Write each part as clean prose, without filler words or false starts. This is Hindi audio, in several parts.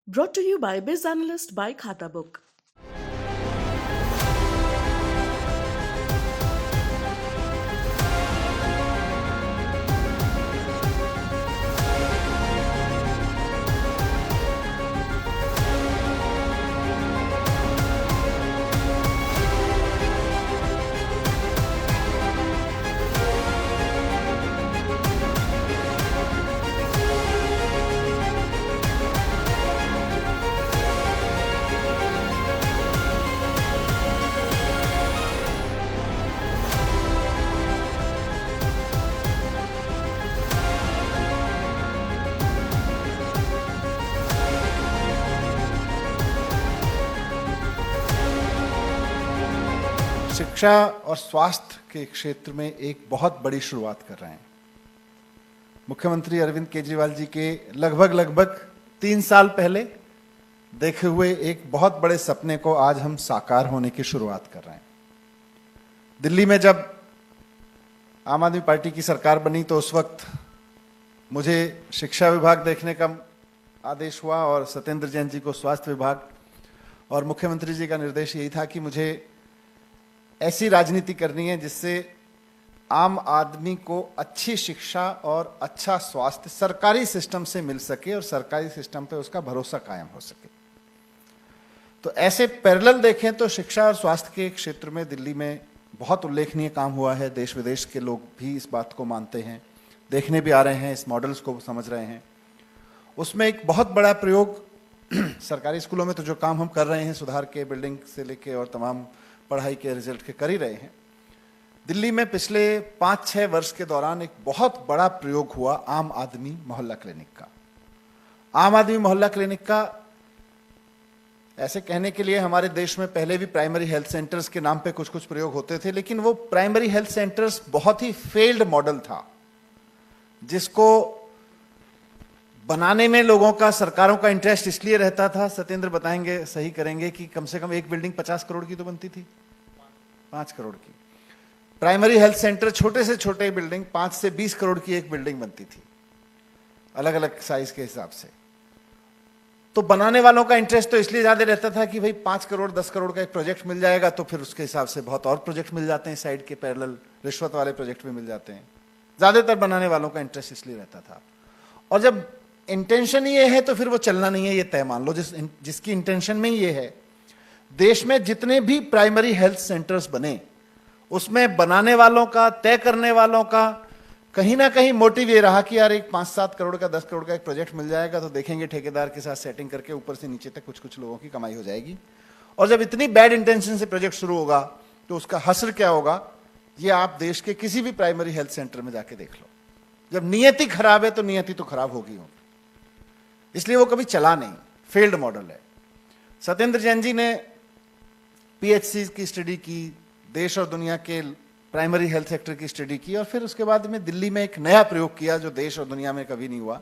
Brought to you by Biz Analyst by Khata Book. शिक्षा और स्वास्थ्य के क्षेत्र में एक बहुत बड़ी शुरुआत कर रहे हैं। मुख्यमंत्री अरविंद केजरीवाल जी के लगभग 3 साल पहले देखे हुए एक बहुत बड़े सपने को आज हम साकार होने की शुरुआत कर रहे हैं। दिल्ली में जब आम आदमी पार्टी की सरकार बनी तो उस वक्त मुझे शिक्षा विभाग देखने का आदेश हुआ और सत्येंद्र जैन जी को स्वास्थ्य विभाग, और मुख्यमंत्री जी का निर्देश यही था कि मुझे ऐसी राजनीति करनी है जिससे आम आदमी को अच्छी शिक्षा और अच्छा स्वास्थ्य सरकारी सिस्टम से मिल सके और सरकारी सिस्टम पे उसका भरोसा कायम हो सके। तो ऐसे पैरेलल देखें तो शिक्षा और स्वास्थ्य के क्षेत्र में दिल्ली में बहुत उल्लेखनीय काम हुआ है। देश विदेश के लोग भी इस बात को मानते हैं, देखने भी आ रहे हैं, इस मॉडल्स को समझ रहे हैं। उसमें एक बहुत बड़ा प्रयोग सरकारी स्कूलों में तो जो काम हम कर रहे हैं, सुधार के, बिल्डिंग से लेके और तमाम पढ़ाई के रिजल्ट के कर ही रहे हैं। दिल्ली में पिछले 5-6 वर्ष के दौरान एक बहुत बड़ा प्रयोग हुआ आम आदमी मोहल्ला क्लिनिक का। आम आदमी मोहल्ला क्लिनिक का ऐसे कहने के लिए हमारे देश में पहले भी प्राइमरी हेल्थ सेंटर्स के नाम पे कुछ प्रयोग होते थे, लेकिन वो प्राइमरी हेल्थ सेंटर्स बहुत ही फेल्ड मॉडल था, जिसको बनाने में लोगों का, सरकारों का इंटरेस्ट इसलिए रहता था, सत्येंद्र बताएंगे, सही करेंगे, कि कम से कम एक बिल्डिंग 50 करोड़ की तो बनती थी, 5 करोड़ की। प्राइमरी हेल्थ सेंटर छोटे से छोटे बिल्डिंग 5 से 20 करोड़ की एक बिल्डिंग बनती थी, अलग अलग साइज के हिसाब से। तो बनाने वालों का इंटरेस्ट तो इसलिए ज्यादा रहता था कि भाई 5 करोड़ 10 करोड़ का एक प्रोजेक्ट मिल जाएगा, तो फिर उसके हिसाब से बहुत और प्रोजेक्ट मिल जाते हैं, साइड के पैरेलल रिश्वत वाले प्रोजेक्ट भी मिल जाते हैं। ज्यादातर बनाने वालों का इंटरेस्ट इसलिए रहता था। और जब इंटेंशन ये है तो फिर वो चलना नहीं है, ये तय मान लो। जिसकी इंटेंशन में ये है, देश में जितने भी प्राइमरी हेल्थ सेंटर्स बने, उसमें बनाने वालों का, तय करने वालों का कहीं ना कहीं मोटिव ये रहा कि यार एक 5-7 करोड़ का, 10 करोड़ का एक प्रोजेक्ट मिल जाएगा तो देखेंगे, ठेकेदार के साथ सेटिंग करके ऊपर से नीचे तक कुछ लोगों की कमाई हो जाएगी। और जब इतनी बैड इंटेंशन से प्रोजेक्ट शुरू होगा तो उसका हश्र क्या होगा, ये आप देश के किसी भी प्राइमरी हेल्थ सेंटर में जाके देख लो। जब नियति खराब है तो नियति तो खराब होगी। इसलिए वो कभी चला नहीं, फेल्ड मॉडल है। सत्येंद्र जैन जी ने पीएचसी की स्टडी की, देश और दुनिया के प्राइमरी हेल्थ सेक्टर की स्टडी की, और फिर उसके बाद में दिल्ली में एक नया प्रयोग किया जो देश और दुनिया में कभी नहीं हुआ,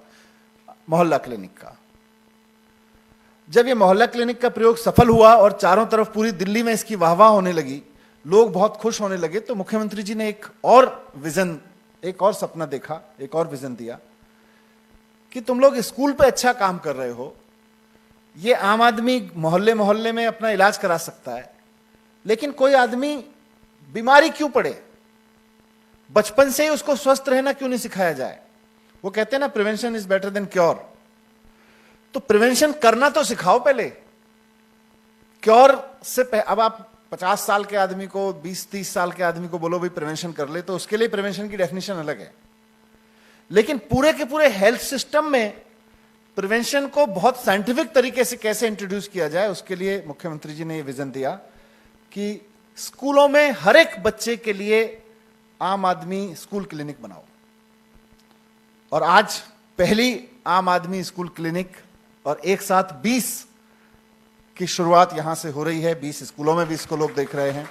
मोहल्ला क्लिनिक का। जब ये मोहल्ला क्लिनिक का प्रयोग सफल हुआ और चारों तरफ पूरी दिल्ली में इसकी वाहवाह होने लगी, लोग बहुत खुश होने लगे, तो मुख्यमंत्री जी ने एक और विजन, एक और सपना देखा, एक और विजन दिया कि तुम लोग स्कूल पे अच्छा काम कर रहे हो, ये आम आदमी मोहल्ले मोहल्ले में अपना इलाज करा सकता है, लेकिन कोई आदमी बीमारी क्यों पड़े, बचपन से ही उसको स्वस्थ रहना क्यों नहीं सिखाया जाए। वो कहते हैं ना, prevention is better than cure. तो प्रिवेंशन करना तो सिखाओ पहले, क्योर से अब आप 50 साल के आदमी को, 20-30 साल के आदमी को बोलो भाई प्रिवेंशन कर ले, तो उसके लिए प्रिवेंशन की डेफिनेशन अलग है। लेकिन पूरे के पूरे हेल्थ सिस्टम में प्रिवेंशन को बहुत साइंटिफिक तरीके से कैसे इंट्रोड्यूस किया जाए, उसके लिए मुख्यमंत्री जी ने यह विजन दिया कि स्कूलों में हर एक बच्चे के लिए आम आदमी स्कूल क्लिनिक बनाओ। और आज पहली आम आदमी स्कूल क्लिनिक और एक साथ 20 की शुरुआत यहां से हो रही है। 20 स्कूलों में भी इसको लोग देख रहे हैं।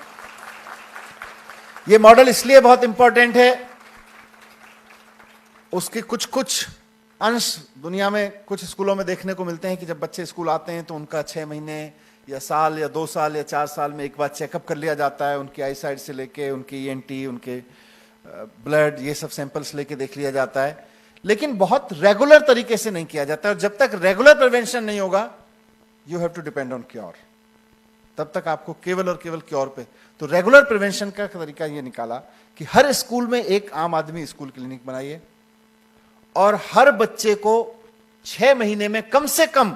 यह मॉडल इसलिए बहुत इंपॉर्टेंट है, उसके कुछ अंश दुनिया में कुछ स्कूलों में देखने को मिलते हैं कि जब बच्चे स्कूल आते हैं तो उनका 6 महीने या साल या 2 साल या 4 साल में एक बार चेकअप कर लिया जाता है। उनकी आई साइड से लेके उनकी ईएनटी, उनके ब्लड, ये सब सैंपल्स लेके देख लिया जाता है, लेकिन बहुत रेगुलर तरीके से नहीं किया जाता है। और जब तक रेगुलर प्रिवेंशन नहीं होगा you have to depend on cure. तब तक आपको केवल और केवल क्योर पे। तो रेगुलर प्रिवेंशन का तरीका ये निकाला कि हर स्कूल में एक आम आदमी स्कूल क्लिनिक बनाइए और हर बच्चे को 6 महीने में कम से कम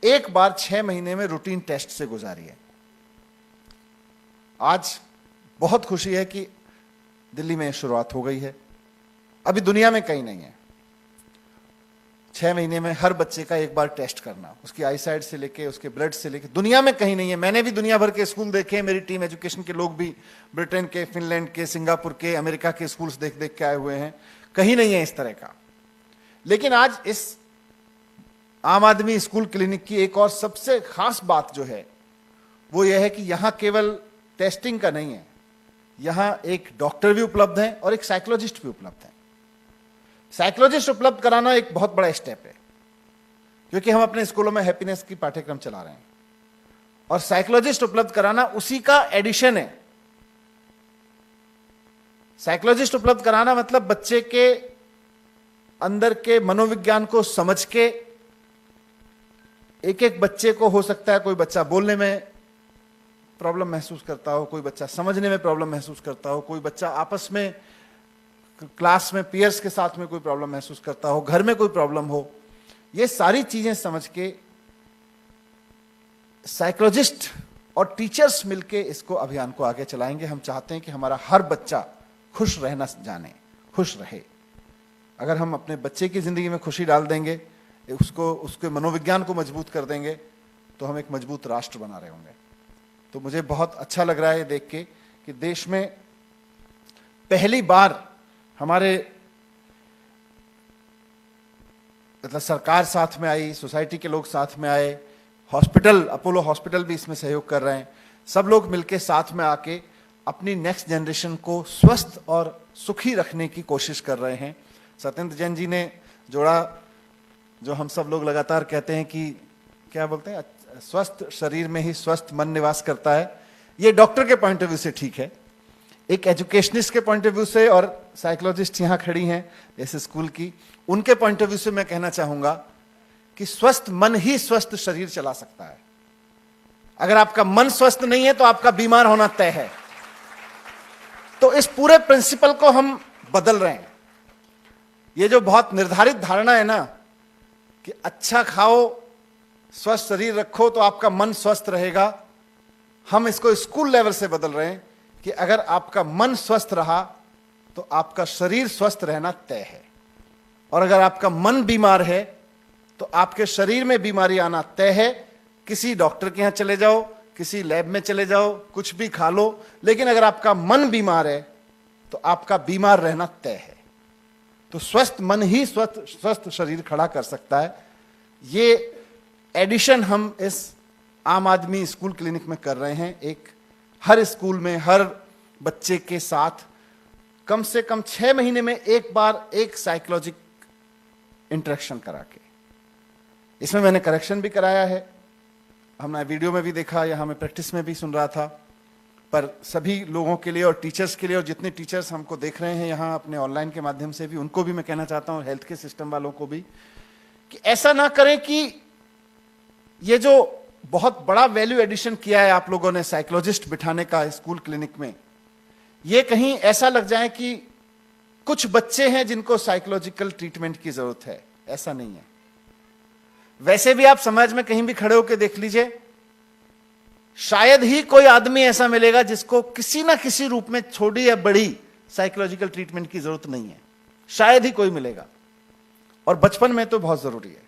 एक बार 6 महीने में रूटीन टेस्ट से गुजारिए। आज बहुत खुशी है कि दिल्ली में शुरुआत हो गई है, अभी दुनिया में कहीं नहीं है। 6 महीने में हर बच्चे का एक बार टेस्ट करना, उसकी आईसाइट से लेके उसके ब्लड से लेके, दुनिया में कहीं नहीं है। मैंने भी दुनिया भर के स्कूल देखे हैं, मेरी टीम एजुकेशन के लोग भी ब्रिटेन के, फिनलैंड के, सिंगापुर के, अमेरिका के स्कूल्स देख देख के आए हुए हैं, कहीं नहीं है इस तरह का। लेकिन आज इस आम आदमी स्कूल क्लिनिक की एक और सबसे खास बात जो है वो यह है कि यहां केवल टेस्टिंग का नहीं है, यहां एक डॉक्टर भी उपलब्ध है और एक साइकोलॉजिस्ट भी उपलब्ध है। साइकोलॉजिस्ट उपलब्ध कराना एक बहुत बड़ा स्टेप है, क्योंकि हम अपने स्कूलों में हैप्पीनेस की पाठ्यक्रम चला रहे हैं, और साइकोलॉजिस्ट उपलब्ध कराना उसी का एडिशन है। साइकोलॉजिस्ट उपलब्ध कराना मतलब बच्चे के अंदर के मनोविज्ञान को समझ के, एक एक बच्चे को हो सकता है कोई बच्चा बोलने में प्रॉब्लम महसूस करता हो, कोई बच्चा समझने में प्रॉब्लम महसूस करता हो, कोई बच्चा आपस में क्लास में पीयर्स के साथ में कोई प्रॉब्लम महसूस करता हो, घर में कोई प्रॉब्लम हो। ये सारी चीजें समझ के साइकोलॉजिस्ट और टीचर्स मिलके इसको अभियान को आगे चलाएंगे। हम चाहते हैं कि हमारा हर बच्चा खुश रहना जाने, खुश रहे। अगर हम अपने बच्चे की जिंदगी में खुशी डाल देंगे, उसको, उसके मनोविज्ञान को मजबूत कर देंगे, तो हम एक मजबूत राष्ट्र बना रहे होंगे। तो मुझे बहुत अच्छा लग रहा है देख के कि देश में पहली बार हमारे मतलब सरकार साथ में आई, सोसाइटी के लोग साथ में आए, हॉस्पिटल, अपोलो हॉस्पिटल भी इसमें सहयोग कर रहे हैं। सब लोग मिलके साथ में आके अपनी नेक्स्ट जनरेशन को स्वस्थ और सुखी रखने की कोशिश कर रहे हैं। सत्येंद्र जैन जी ने जोड़ा, जो हम सब लोग लगातार कहते हैं कि क्या बोलते हैं, स्वस्थ शरीर में ही स्वस्थ मन निवास करता है। ये डॉक्टर के पॉइंट ऑफ व्यू से ठीक है, एक एजुकेशनिस्ट के पॉइंट ऑफ व्यू से, और साइकोलॉजिस्ट यहां खड़ी हैं इस स्कूल की, उनके पॉइंट ऑफ व्यू से मैं कहना चाहूंगा कि स्वस्थ मन ही स्वस्थ शरीर चला सकता है। अगर आपका मन स्वस्थ नहीं है तो आपका बीमार होना तय है। तो इस पूरे प्रिंसिपल को हम बदल रहे हैं। ये जो बहुत निर्धारित धारणा है ना कि अच्छा खाओ, स्वस्थ शरीर रखो तो आपका मन स्वस्थ रहेगा, हम इसको स्कूल लेवल से बदल रहे हैं कि अगर आपका मन स्वस्थ रहा तो आपका शरीर स्वस्थ रहना तय है, और अगर आपका मन बीमार है तो आपके शरीर में बीमारी आना तय है। किसी डॉक्टर के यहां चले जाओ, किसी लैब में चले जाओ, कुछ भी खा लो, लेकिन अगर आपका मन बीमार है तो आपका बीमार रहना तय है। तो स्वस्थ मन ही स्वस्थ शरीर खड़ा कर सकता है। ये एडिशन हम इस आम आदमी स्कूल क्लिनिक में कर रहे हैं। एक हर स्कूल में हर बच्चे के साथ कम से कम 6 महीने में एक बार एक साइकोलॉजिक इंटरेक्शन करा के, इसमें मैंने करेक्शन भी कराया है, हमने वीडियो में भी देखा, या हमें प्रैक्टिस में भी सुन रहा था। पर सभी लोगों के लिए और टीचर्स के लिए, और जितने टीचर्स हमको देख रहे हैं यहाँ अपने ऑनलाइन के माध्यम से भी, उनको भी मैं कहना चाहता हूँ, हेल्थ के सिस्टम वालों को भी, कि ऐसा ना करें कि ये जो बहुत बड़ा वैल्यू एडिशन किया है आप लोगों ने साइकोलॉजिस्ट बिठाने का स्कूल क्लिनिक में, ये कहीं ऐसा लग जाए कि कुछ बच्चे हैं जिनको साइकोलॉजिकल ट्रीटमेंट की जरूरत है। ऐसा नहीं है। वैसे भी आप समाज में कहीं भी खड़े होकर देख लीजिए, शायद ही कोई आदमी ऐसा मिलेगा जिसको किसी ना किसी रूप में छोटी या बड़ी साइकोलॉजिकल ट्रीटमेंट की जरूरत नहीं है। शायद ही कोई मिलेगा, और बचपन में तो बहुत जरूरी है।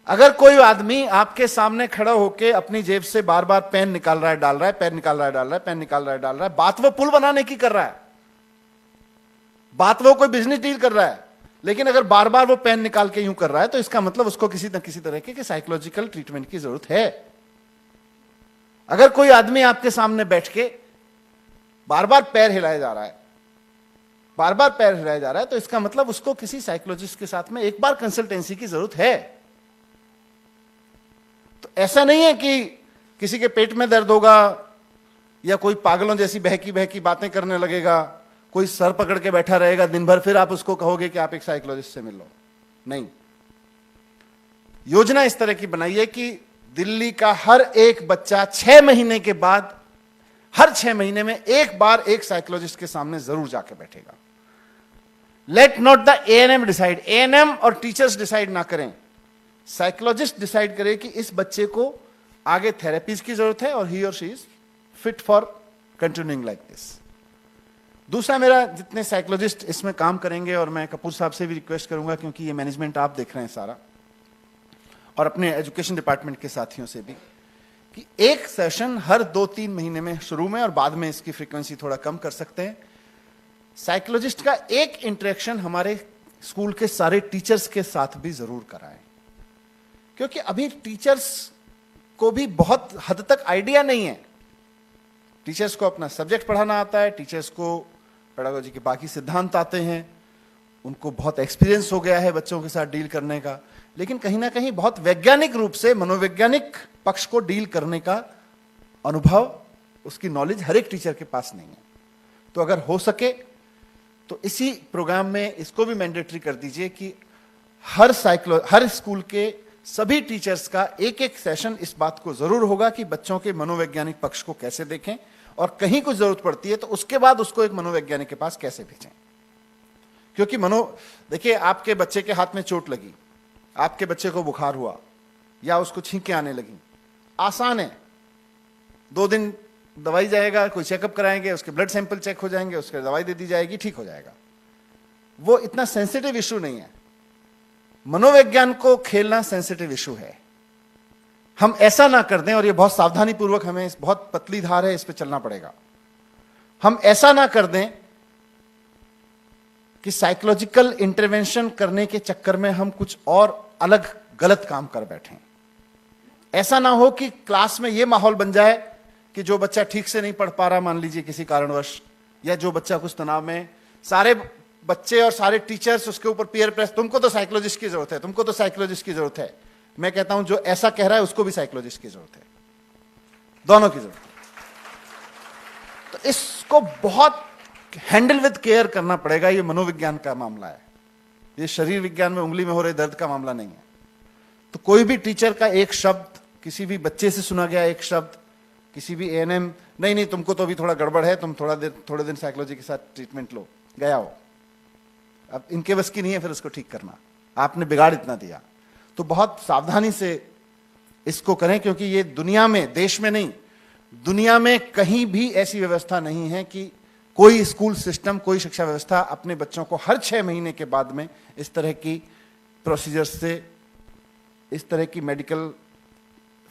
अगर कोई आदमी आपके सामने खड़ा होकर अपनी जेब से बार बार पेन निकाल रहा है, डाल रहा है, पेन निकाल रहा है, डाल रहा है, पेन निकाल रहा है, डाल रहा है, बात वो पुल बनाने की कर रहा है, बात वो कोई बिजनेस डील कर रहा है, लेकिन अगर बार बार वो पेन निकाल के यूं कर रहा है तो इसका मतलब उसको किसी न किसी तरह के साइकोलॉजिकल ट्रीटमेंट की जरूरत है। अगर कोई आदमी आपके सामने बैठ के बार बार पैर हिलाया जा रहा है, बार बार पैर हिलाया जा रहा है, तो इसका मतलब उसको किसी साइकोलॉजिस्ट के साथ में एक बार कंसल्टेंसी की जरूरत है। तो ऐसा नहीं है कि किसी के पेट में दर्द होगा या कोई पागलों जैसी बहकी बहकी बातें करने लगेगा, कोई सर पकड़ के बैठा रहेगा दिन भर, फिर आप उसको कहोगे कि आप एक साइकोलॉजिस्ट से मिल लो। नहीं, योजना इस तरह की बनाइए कि दिल्ली का हर एक बच्चा 6 महीने के बाद, हर 6 महीने में एक बार एक साइकोलॉजिस्ट के सामने जरूर जाके बैठेगा। Let not the ANM decide, ANM और टीचर्स डिसाइड ना करें, साइकोलॉजिस्ट डिसाइड करे कि इस बच्चे को आगे थेरेपीज की जरूरत है और ही और she is fit for continuing like this. दूसरा, मेरा जितने साइकोलॉजिस्ट इसमें काम करेंगे, और मैं कपूर साहब से भी रिक्वेस्ट करूंगा क्योंकि ये मैनेजमेंट आप देख रहे हैं सारा, और अपने एजुकेशन डिपार्टमेंट के साथियों से भी, कि एक सेशन हर 2-3 महीने में शुरू में, और बाद में इसकी फ्रीक्वेंसी थोड़ा कम कर सकते हैं, साइकोलॉजिस्ट का एक इंटरेक्शन हमारे स्कूल के सारे टीचर्स के साथ भी जरूर कराएं। क्योंकि अभी टीचर्स को भी बहुत हद तक आइडिया नहीं है। टीचर्स को अपना सब्जेक्ट पढ़ाना आता है, टीचर्स को पेडागोजी के बाकी सिद्धांत आते हैं, उनको बहुत एक्सपीरियंस हो गया है बच्चों के साथ डील करने का, लेकिन कहीं ना कहीं बहुत वैज्ञानिक रूप से मनोवैज्ञानिक पक्ष को डील करने का अनुभव, उसकी नॉलेज हर एक टीचर के पास नहीं है। तो अगर हो सके तो इसी प्रोग्राम में इसको भी मैंडेटरी कर दीजिए कि हर स्कूल के सभी टीचर्स का एक एक सेशन इस बात को जरूर होगा कि बच्चों के मनोवैज्ञानिक पक्ष को कैसे देखें, और कहीं कुछ जरूरत पड़ती है तो उसके बाद उसको एक मनोवैज्ञानिक के पास कैसे भेजें। क्योंकि देखिए, आपके बच्चे के हाथ में चोट लगी, आपके बच्चे को बुखार हुआ या उसको छींकें आने लगी, आसान है, 2 दिन दवाई जाएगा, कोई चेकअप कराएंगे, उसके ब्लड सैंपल चेक हो जाएंगे, उसके दवाई दे दी जाएगी, ठीक हो जाएगा। वो इतना सेंसिटिव इशू नहीं है। मनोविज्ञान को खेलना सेंसिटिव इशू है। हम ऐसा ना कर दें, और ये बहुत सावधानी पूर्वक, हमें बहुत पतली धार है, इस पे चलना पड़ेगा। हम ऐसा ना कर दें कि साइकोलॉजिकल इंटरवेंशन करने के चक्कर में हम कुछ और अलग गलत काम कर बैठें। ऐसा ना हो कि क्लास में यह माहौल बन जाए कि जो बच्चा ठीक से नहीं पढ़ पा रहा, मान लीजिए किसी कारणवश, या जो बच्चा कुछ तनाव में, सारे बच्चे और सारे टीचर्स उसके ऊपर पीयर प्रेस, तुमको तो साइकोलॉजिस्ट की जरूरत है, तुमको तो साइकोलॉजिस्ट की जरूरत है। मैं कहता हूं जो ऐसा कह रहा है उसको भी साइकोलॉजिस्ट की जरूरत है, दोनों की जरूरत है। तो इसको बहुत हैंडल विद केयर करना पड़ेगा। ये मनोविज्ञान का मामला है, ये शरीर विज्ञान में उंगली में हो रहे दर्द का मामला नहीं है। तो कोई भी टीचर का एक शब्द, किसी भी बच्चे से सुना गया एक शब्द, किसी भी एएनएम, नहीं तुमको तो अभी थोड़ा गड़बड़ है, तुम थोड़े दिन साइकोलॉजी के साथ ट्रीटमेंट लो, गया हो, अब इनके बस की नहीं है फिर उसको ठीक करना, आपने बिगाड़ इतना दिया। तो बहुत सावधानी से इसको करें, क्योंकि ये दुनिया में, देश में नहीं, दुनिया में कहीं भी ऐसी व्यवस्था नहीं है कि कोई स्कूल सिस्टम, कोई शिक्षा व्यवस्था अपने बच्चों को हर 6 महीने के बाद में इस तरह की प्रोसीजर्स से, इस तरह की मेडिकल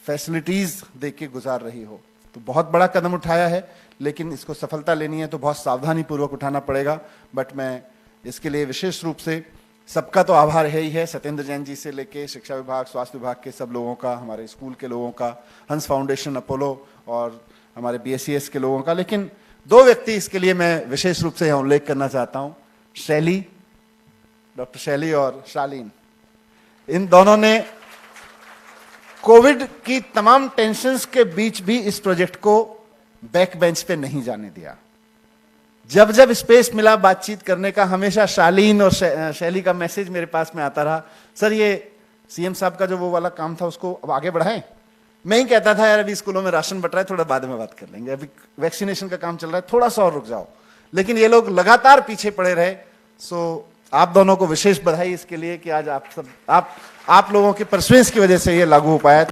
फैसिलिटीज देके गुजार रही हो। तो बहुत बड़ा कदम उठाया है, लेकिन इसको सफलता लेनी है तो बहुत सावधानी पूर्वक उठाना पड़ेगा। बट मैं इसके लिए विशेष रूप से सबका तो आभार है ही है, सत्येंद्र जैन जी से लेके शिक्षा विभाग, स्वास्थ्य विभाग के सब लोगों का, हमारे स्कूल के लोगों का, हंस फाउंडेशन, अपोलो और हमारे BSES के लोगों का। लेकिन 2 व्यक्ति इसके लिए मैं विशेष रूप से यहाँ उल्लेख करना चाहता हूँ, शैली, डॉक्टर शैली और शालीन। इन दोनों ने कोविड की तमाम टेंशन्स के बीच भी इस प्रोजेक्ट को बैक बेंच पे नहीं जाने दिया। जब जब स्पेस मिला बातचीत करने का, हमेशा शालीन और शैली का मैसेज मेरे पास में आता रहा, सर ये CM साहब का जो वो वाला काम था उसको अब आगे बढ़ाएं। मैं ही कहता था यार अभी स्कूलों में राशन बट रहा है, थोड़ा बाद में बात कर लेंगे, अभी वैक्सीनेशन का काम चल रहा है, थोड़ा सा और रुक जाओ। लेकिन ये लोग लगातार पीछे पड़े रहे। सो आप दोनों को विशेष बधाई इसके लिए कि आज आप लोगों के परसुएंस की वजह से ये लागू हो पाया।